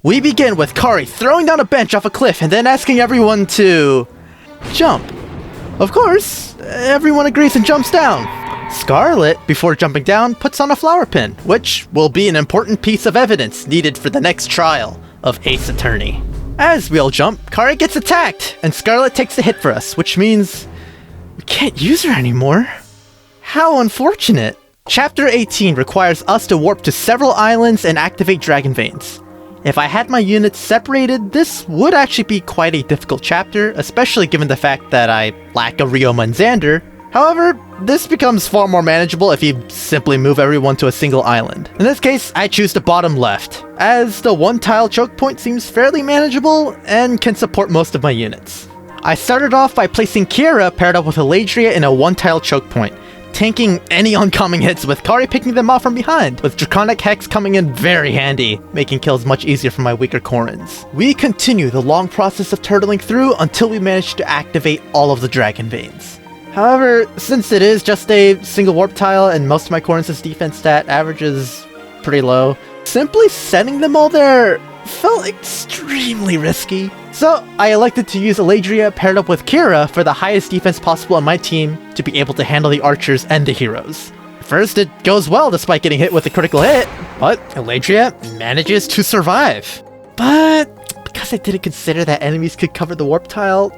We begin with Kari throwing down a bench off a cliff and then asking everyone to jump. Of course, everyone agrees and jumps down. Scarlet, before jumping down, puts on a flower pin, which will be an important piece of evidence needed for the next trial of Ace Attorney. As we all jump, Kari gets attacked, and Scarlet takes a hit for us, which means we can't use her anymore. How unfortunate. Chapter 18 requires us to warp to several islands and activate Dragon Veins. If I had my units separated, this would actually be quite a difficult chapter, especially given the fact that I lack a Ryoma and Xander. However, this becomes far more manageable if you simply move everyone to a single island. In this case, I choose the bottom left, as the one-tile choke point seems fairly manageable and can support most of my units. I started off by placing Kira paired up with Eladria in a one-tile choke point, tanking any oncoming hits with Kari picking them off from behind, with Draconic Hex coming in very handy, making kills much easier for my weaker Corrins. We continue the long process of turtling through until we manage to activate all of the Dragon Veins. However, since it is just a single warp tile and most of my Corrins' defense stat average is pretty low, simply sending them all there felt extremely risky. So I elected to use Eladria paired up with Kira for the highest defense possible on my team to be able to handle the archers and the heroes. First, it goes well despite getting hit with a critical hit, but Eladria manages to survive. But because I didn't consider that enemies could cover the warp tile,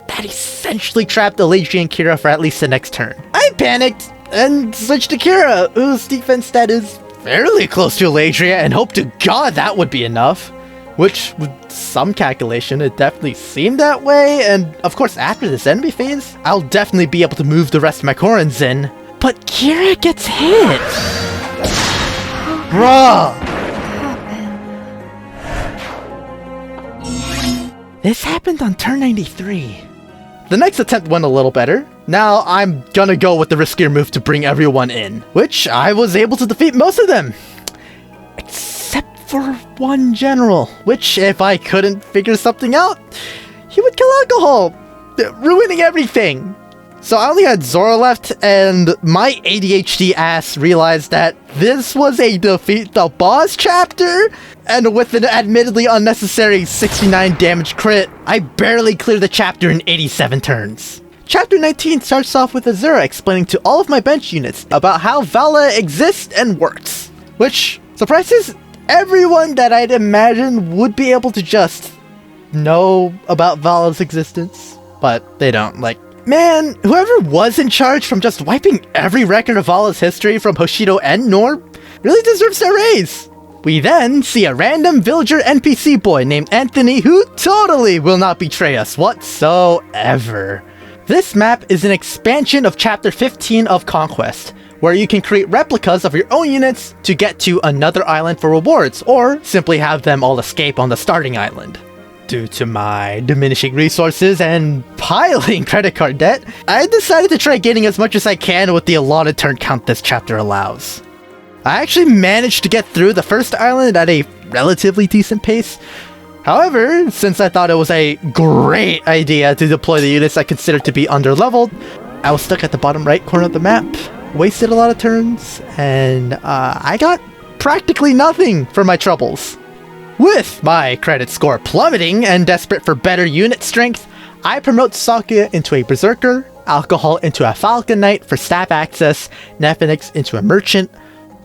that essentially trapped Eladria and Kira for at least the next turn. I panicked and switched to Kira, whose defense stat is fairly close to Eladria, and hoped to God that would be enough. Which, with some calculation, it definitely seemed that way, and of course after this enemy phase, I'll definitely be able to move the rest of my Corrins in. But Kira gets hit! Bruh! This happened on turn 93. The next attempt went a little better. Now I'm gonna go with the riskier move to bring everyone in, which I was able to defeat most of them. Except for one general, which if I couldn't figure something out, he would kill alcohol, ruining everything. So I only had Zora left, and my ADHD ass realized that this was a defeat the boss chapter, and with an admittedly unnecessary 69 damage crit, I barely cleared the chapter in 87 turns. Chapter 19 starts off with Azura explaining to all of my bench units about how Vala exists and works, which surprises everyone that I'd imagine would be able to just know about Vala's existence, but they don't. Like, man, whoever was in charge from just wiping every record of Vala's history from Hoshido and Norb really deserves their raise. We then see a random villager NPC boy named Anthony who totally will not betray us whatsoever. This map is an expansion of Chapter 15 of Conquest, where you can create replicas of your own units to get to another island for rewards, or simply have them all escape on the starting island. Due to my diminishing resources and piling credit card debt, I decided to try getting as much as I can with the allotted turn count this chapter allows. I actually managed to get through the first island at a relatively decent pace. However, since I thought it was a great idea to deploy the units I considered to be underleveled, I was stuck at the bottom right corner of the map, wasted a lot of turns, and I got practically nothing for my troubles. With my credit score plummeting and desperate for better unit strength, I promote Sakuya into a Berserker, Alcohol into a Falcon Knight for staff access, Nephenix into a Merchant,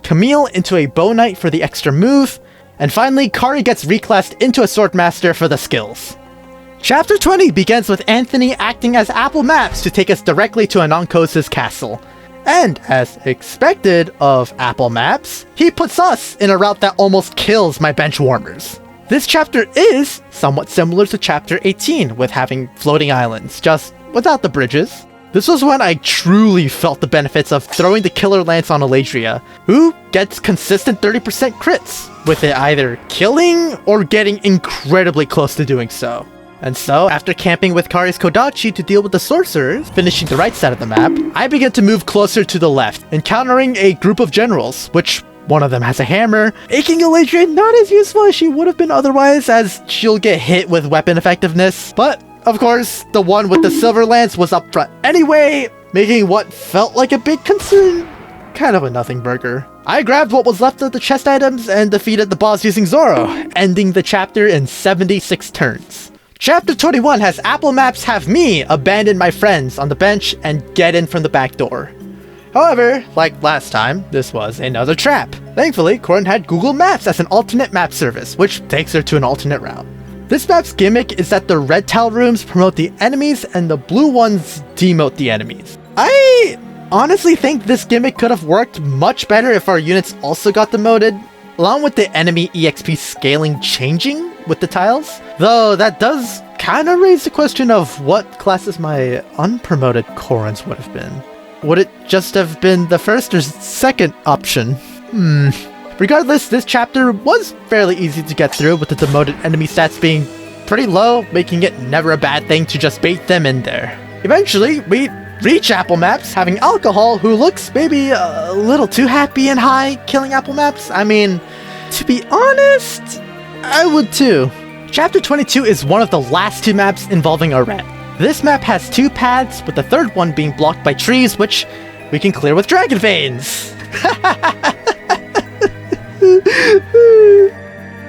Camille into a Bow Knight for the extra move, and finally Kari gets reclassed into a Swordmaster for the skills. Chapter 20 begins with Anthony acting as Apple Maps to take us directly to Anankos' castle. And, as expected of Apple Maps, he puts us in a route that almost kills my bench warmers. This chapter is somewhat similar to Chapter 18, with having floating islands, just without the bridges. This was when I truly felt the benefits of throwing the Killer Lance on Eladria, who gets consistent 30% crits, with it either killing or getting incredibly close to doing so. And so, after camping with Kari's Kodachi to deal with the sorcerers, finishing the right side of the map, I begin to move closer to the left, encountering a group of generals, which one of them has a hammer, making Eladria not as useful as she would have been otherwise, as she'll get hit with weapon effectiveness. But, of course, the one with the silver lance was up front anyway, making what felt like a big concern kind of a nothing burger. I grabbed what was left of the chest items and defeated the boss using Zoro, ending the chapter in 76 turns. Chapter 21 has Apple Maps have me abandon my friends on the bench and get in from the back door. However, like last time, this was another trap. Thankfully, Corrin had Google Maps as an alternate map service, which takes her to an alternate route. This map's gimmick is that the red tile rooms promote the enemies and the blue ones demote the enemies. I honestly think this gimmick could have worked much better if our units also got demoted, along with the enemy EXP scaling changing with the tiles. Though that does kind of raise the question of what classes my unpromoted Corrins would have been. Would it just have been the first or second option? Regardless, this chapter was fairly easy to get through, with the demoted enemy stats being pretty low, making it never a bad thing to just bait them in there. Eventually, we reach Apple Maps, having Alcohol, who looks maybe a little too happy and high killing Apple Maps. I mean, to be honest, I would too. Chapter 22 is one of the last two maps involving a rat. This map has two paths, with the third one being blocked by trees, which we can clear with dragon veins.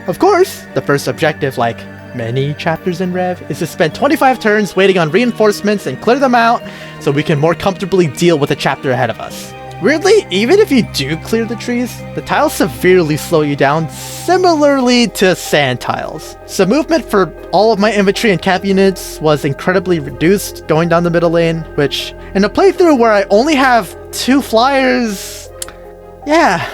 Of course, the first objective, like many chapters in Rev, is to spend 25 turns waiting on reinforcements and clear them out so we can more comfortably deal with the chapter ahead of us. Weirdly, even if you do clear the trees, the tiles severely slow you down, similarly to sand tiles. So movement for all of my infantry and cav units was incredibly reduced going down the middle lane, which, in a playthrough where I only have 2 flyers, yeah.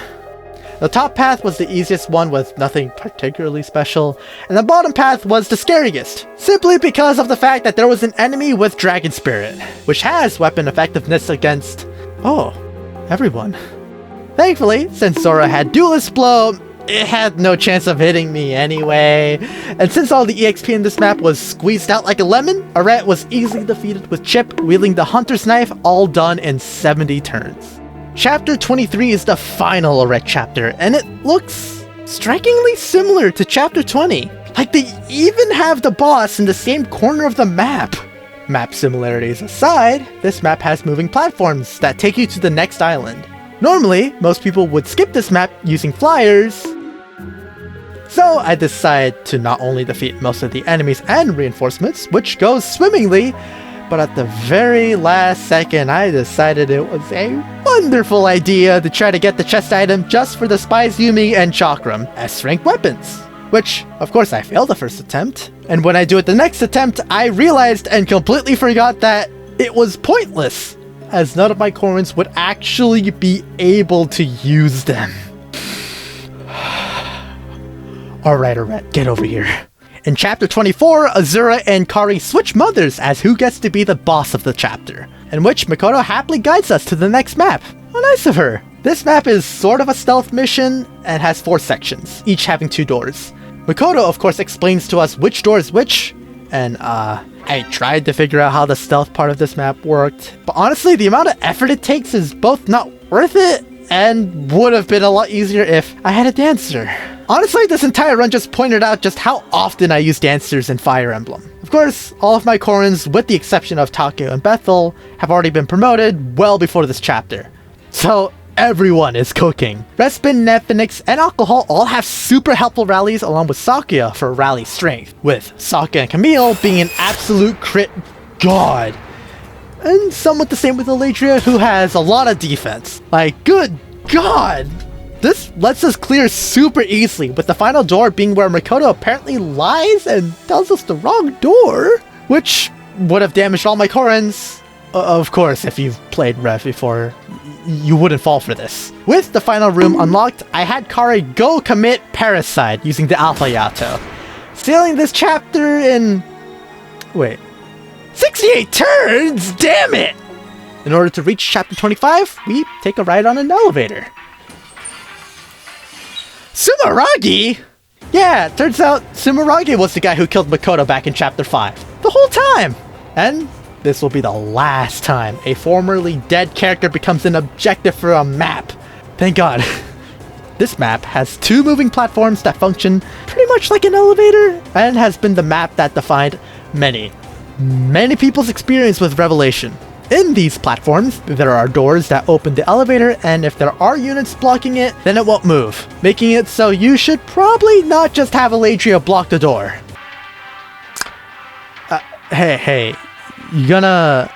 The top path was the easiest one with nothing particularly special, and the bottom path was the scariest, simply because of the fact that there was an enemy with Dragon Spirit, which has weapon effectiveness against, everyone. Thankfully, since Zoro had Duelist Blow, it had no chance of hitting me anyway, and since all the EXP in this map was squeezed out like a lemon, Arete was easily defeated with Chip wielding the Hunter's Knife, all done in 70 turns. Chapter 23 is the final Arete chapter, and it looks strikingly similar to Chapter 20. Like, they even have the boss in the same corner of the map. Map similarities aside, this map has moving platforms that take you to the next island. Normally, most people would skip this map using flyers, so I decided to not only defeat most of the enemies and reinforcements, which goes swimmingly, but at the very last second, I decided it was a wonderful idea to try to get the chest item just for the Spies Yumi and Chakram S-rank weapons. Which, of course, I failed the first attempt. And when I do it the next attempt, I realized and completely forgot that it was pointless, as none of my Corrins would actually be able to use them. Alright, Arete, get over here. In Chapter 24, Azura and Kari switch mothers as who gets to be the boss of the chapter, in which Makoto happily guides us to the next map. How nice of her! This map is sort of a stealth mission and has 4 sections, each having 2 doors. Makoto, of course, explains to us which door is which, and I tried to figure out how the stealth part of this map worked, but honestly, the amount of effort it takes is both not worth it and would have been a lot easier if I had a dancer. Honestly, this entire run just pointed out just how often I use dancers in Fire Emblem. Of course, all of my Corrins, with the exception of Takeo and Bethel, have already been promoted well before this chapter. So everyone is cooking. Respin, Nephenix, and Alcohol all have super helpful rallies along with Sakuya for rally strength, with Sakuya and Camille being an absolute crit god. And somewhat the same with Eladria, who has a lot of defense. Like, good god! This lets us clear super easily, with the final door being where Makoto apparently lies and tells us the wrong door, which would have damaged all my Corrins. Of course, if you've played Rev before, you wouldn't fall for this. With the final room unlocked, I had Kari go commit Parasite using the Alpha Yato, sealing this chapter in... 68 turns? Damn it! In order to reach Chapter 25, we take a ride on an elevator. Sumeragi? Yeah, turns out Sumeragi was the guy who killed Makoto back in Chapter 5. The whole time! And this will be the last time a formerly dead character becomes an objective for a map. Thank God. This map has 2 moving platforms that function pretty much like an elevator, and has been the map that defined many people's experience with Revelation. In these platforms, there are doors that open the elevator, and if there are units blocking it, then it won't move, making it so you should probably not just have Eladria block the door. Hey, you gonna...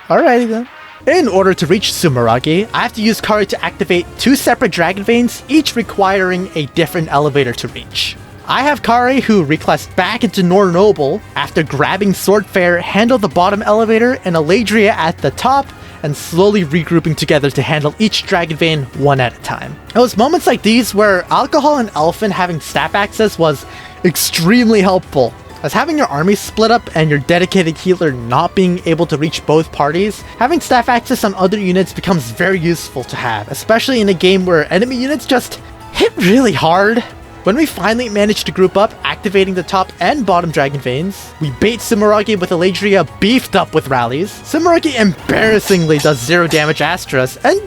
Alrighty then. In order to reach Sumeragi, I have to use Kari to activate 2 separate dragon veins, each requiring a different elevator to reach. I have Kari, who reclassed back into Nor Noble after grabbing Swordfair, handle the bottom elevator, and Eladria at the top, and slowly regrouping together to handle each dragon vein one at a time. It was moments like these where Alcohol and Elfin having staff access was extremely helpful, as having your army split up and your dedicated healer not being able to reach both parties, having staff access on other units becomes very useful to have, especially in a game where enemy units just hit really hard. When we finally managed to group up, activating the top and bottom dragon veins, we bait Sumeragi with Eladria beefed up with rallies. Sumeragi embarrassingly does 0 damage Astras, and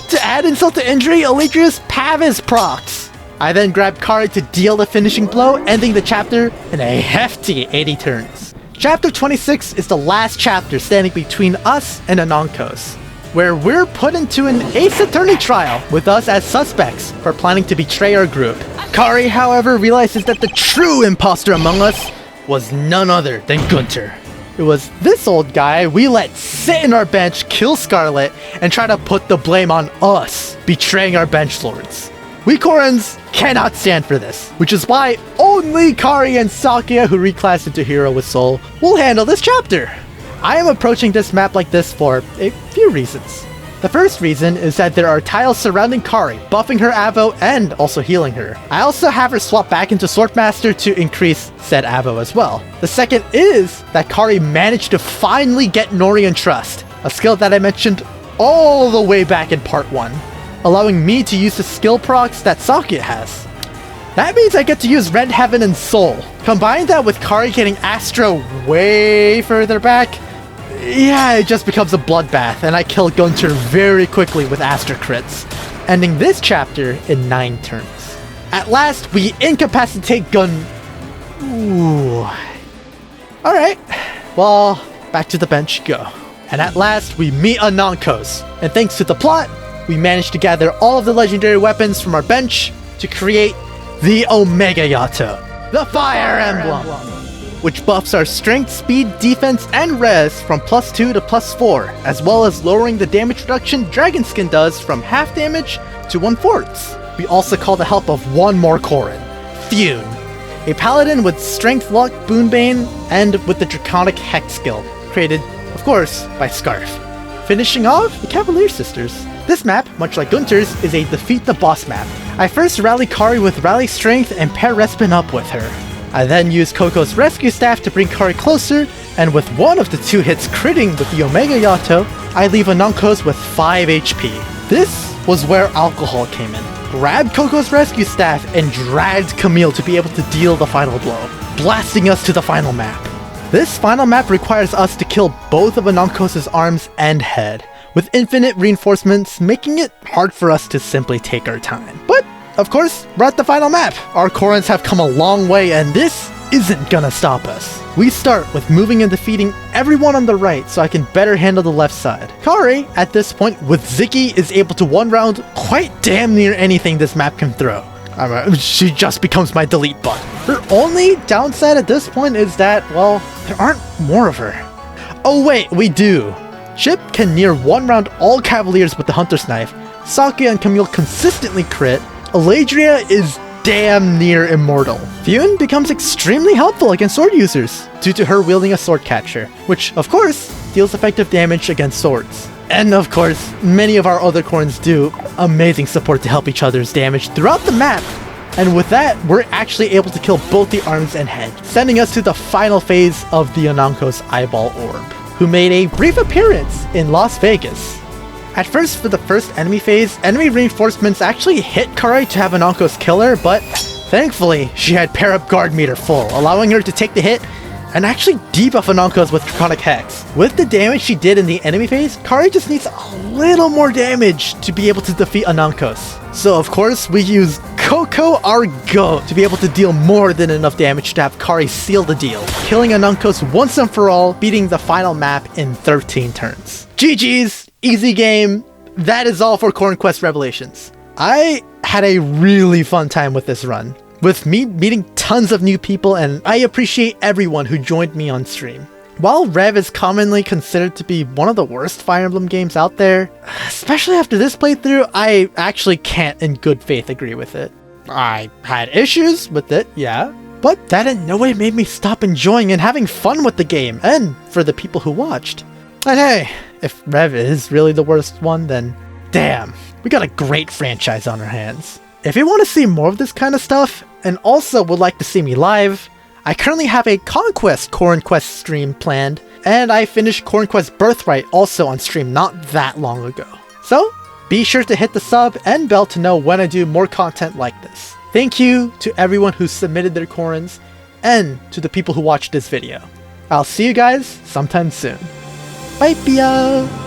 to add insult to injury, Eladria's Pavis procs. I then grab Kari to deal the finishing blow, ending the chapter in a hefty 80 turns. Chapter 26 is the last chapter standing between us and Anankos, where we're put into an Ace Attorney trial with us as suspects for planning to betray our group. Kari, however, realizes that the true imposter among us was none other than Gunter. It was this old guy we let sit in our bench, kill Scarlet, and try to put the blame on us, betraying our bench lords. We Corrins cannot stand for this, which is why only Kari and Sakia, who reclassed into Hero with Soul, will handle this chapter. I am approaching this map like this for a few reasons. The first reason is that there are tiles surrounding Kari, buffing her Avo and also healing her. I also have her swap back into Swordmaster to increase said Avo as well. The second is that Kari managed to finally get Norian Trust, a skill that I mentioned all the way back in part 1. Allowing me to use the skill procs that Sakia has. That means I get to use Red Heaven and Soul. Combine that with Kari getting Astra way further back, yeah, it just becomes a bloodbath, and I kill Gunter very quickly with Astra crits, ending this chapter in 9 turns. At last, we incapacitate Ooh. Alright, well, back to the bench go. And at last, we meet Anankos, and thanks to the plot, we managed to gather all of the legendary weapons from our bench to create the Omega Yato, the Fire Emblem, which buffs our strength, speed, defense, and res from +2 to +4, as well as lowering the damage reduction Dragonskin does from half damage to 1/4. We also call the help of one more Corrin, Thune, a paladin with strength luck, Boonbane, and with the Draconic Hex skill, created, of course, by Scarf. Finishing off, the Cavalier Sisters. This map, much like Gunter's, is a defeat the boss map. I first rally Kari with Rally Strength and pair Respin up with her. I then use Coco's Rescue Staff to bring Kari closer, and with one of the 2 hits critting with the Omega Yato, I leave Anankos with 5 HP. This was where Alcohol came in. Grabbed Coco's Rescue Staff and dragged Camille to be able to deal the final blow, blasting us to the final map. This final map requires us to kill both of Anankos' arms and head, with infinite reinforcements making it hard for us to simply take our time. But, of course, we're at the final map. Our Corrins have come a long way, and this isn't gonna stop us. We start with moving and defeating everyone on the right so I can better handle the left side. Kari, at this point, with Ziggy, is able to one-round quite damn near anything this map can throw. She just becomes my delete button. Her only downside at this point is that, well, there aren't more of her. Oh wait, we do. Chip can near one-round all Cavaliers with the Hunter's Knife. Sakia and Camille consistently crit. Eladria is damn near immortal. Thune becomes extremely helpful against sword users due to her wielding a sword catcher, which, of course, deals effective damage against swords. And of course, many of our other Corrins do amazing support to help each other's damage throughout the map. And with that, we're actually able to kill both the arms and head, sending us to the final phase of the Anankos Eyeball Orb, who made a brief appearance in Las Vegas. At first, for the first enemy phase, enemy reinforcements actually hit Kari to have Anankos kill her, but thankfully, she had pair up guard meter full, allowing her to take the hit and actually debuff Anankos with Draconic Hex. With the damage she did in the enemy phase, Kari just needs a little more damage to be able to defeat Anankos. So of course, we use Coco our GOAT to be able to deal more than enough damage to have Kari seal the deal, killing Anankos once and for all, beating the final map in 13 turns. GG's, easy game. That is all for Corrinquest Revelations. I had a really fun time with this run, with me meeting tons of new people, and I appreciate everyone who joined me on stream. While Rev is commonly considered to be one of the worst Fire Emblem games out there, especially after this playthrough, I actually can't in good faith agree with it. I had issues with it, yeah, but that in no way made me stop enjoying and having fun with the game, and for the people who watched. And hey, if Rev is really the worst one, then damn, we got a great franchise on our hands. If you want to see more of this kind of stuff, and also would like to see me live, I currently have a Conquest Corrinquest stream planned, and I finished Corrinquest Birthright also on stream not that long ago. So, be sure to hit the sub and bell to know when I do more content like this. Thank you to everyone who submitted their Corrins, and to the people who watched this video. I'll see you guys sometime soon. Bye, Pia!